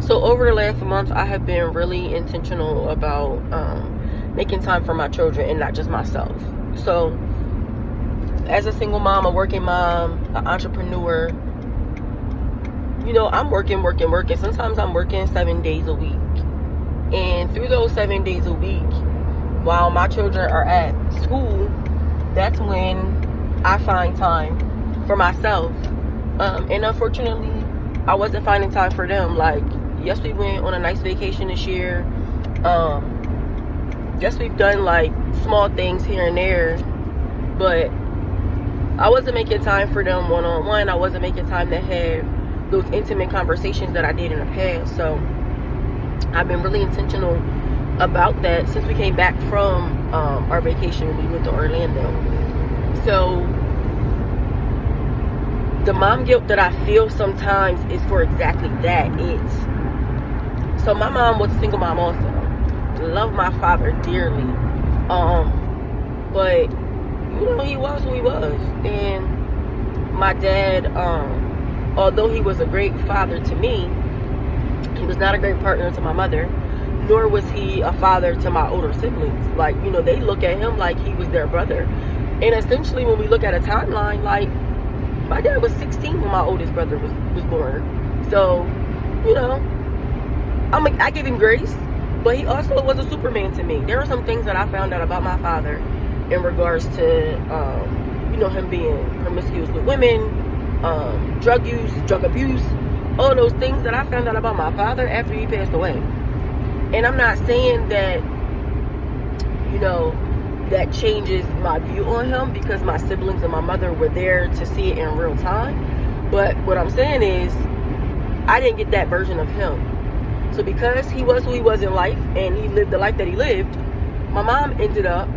So over the last month, I have been really intentional about making time for my children and not just myself. So as a single mom, a working mom, an entrepreneur, I'm working. Sometimes I'm working 7 days a week. And through those 7 days a week, while my children are at school, that's when I find time for myself. And unfortunately, I wasn't finding time for them. Like, yes, we went on a nice vacation this year. Yes, we've done like small things here and there, but I wasn't making time for them one-on-one. I wasn't making time to have those intimate conversations that I did in the past. So I've been really intentional about that since we came back from our vacation when we went to Orlando. So the mom guilt that I feel sometimes is for exactly that. So my mom was a single mom also. Love my father dearly. But he was who he was. And my dad, although he was a great father to me, he was not a great partner to my mother, nor was he a father to my older siblings. Like, they look at him like he was their brother. And essentially, when we look at a timeline, like, my dad was 16 when my oldest brother was born. So, I give him grace, but he also was a Superman to me. There are some things that I found out about my father in regards to, him being promiscuous with women, drug use, drug abuse, all those things that I found out about my father after he passed away. And I'm not saying that, that changes my view on him, because my siblings and my mother were there to see it in real time. But what I'm saying is, I didn't get that version of him. So because he was who he was in life and he lived the life that he lived, my mom ended up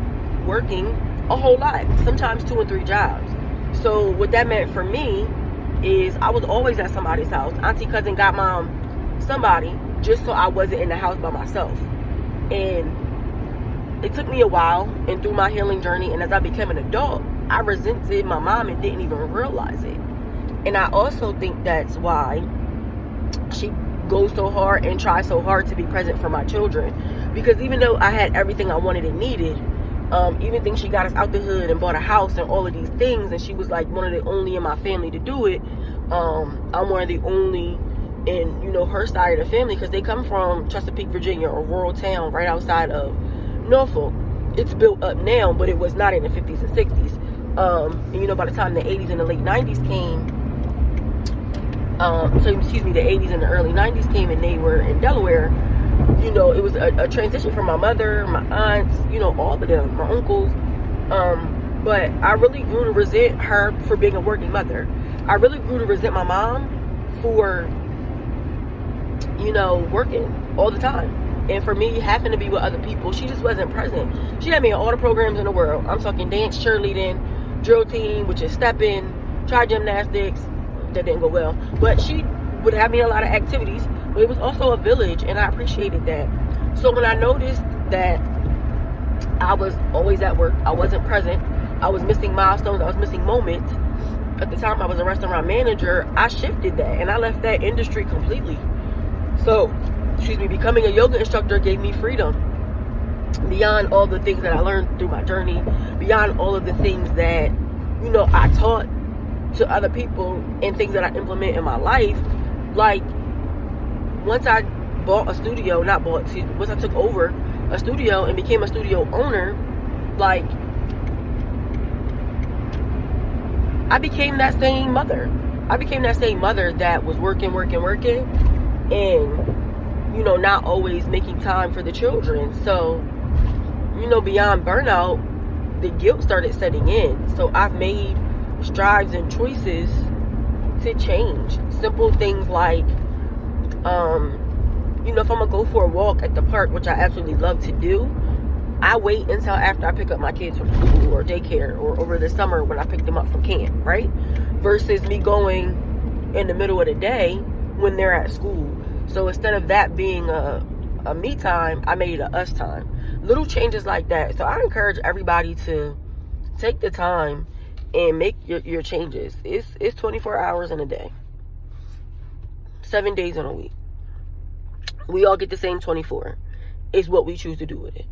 working a whole lot, sometimes 2 and 3 jobs. So what that meant for me is I was always at somebody's house. Auntie, cousin, godmom, somebody, just so I wasn't in the house by myself. And it took me a while, and through my healing journey and as I became an adult, I resented my mom and didn't even realize it. And I also think that's why she goes so hard and tries so hard to be present for my children. Because even though I had everything I wanted and needed, even think she got us out the hood and bought a house and all of these things, and she was like one of the only in my family to do it. I'm one of the only in her side of the family, because they come from Chesapeake, Virginia, a rural town right outside of Norfolk. It's built up now, but it was not in the 50s and 60s. And by the time the 80s and the late 90s came, the 80s and the early 90s came, and they were in Delaware. It was a transition from my mother, my aunts, all of them, my uncles. But I really grew to resent her for being a working mother. I really grew to resent my mom for, working all the time. And for me, having to be with other people, she just wasn't present. She had me in all the programs in the world. I'm talking dance, cheerleading, drill team, which is stepping, try gymnastics. That didn't go well. But she would have me in a lot of activities. But it was also a village, and I appreciated that. So when I noticed that I was always at work, I wasn't present, I was missing milestones, I was missing moments. At the time I was a restaurant manager, I shifted that, and I left that industry completely. So, becoming a yoga instructor gave me freedom. Beyond all the things that I learned through my journey, beyond all of the things that, I taught to other people and things that I implement in my life. Like, once I once I took over a studio and became a studio owner, like, I became that same mother. I became that same mother that was working, and, not always making time for the children. So, beyond burnout, the guilt started setting in. So I've made strides and choices to change. Simple things like, if I'm gonna go for a walk at the park, which I absolutely love to do, I wait until after I pick up my kids from school or daycare, or over the summer when I pick them up from camp, right? Versus me going in the middle of the day when they're at school. So instead of that being a me time, I made it a us time. Little changes like that. So I encourage everybody to take the time and make your changes. It's 24 hours in a day, 7 days in a week. We all get the same 24. It's what we choose to do with it.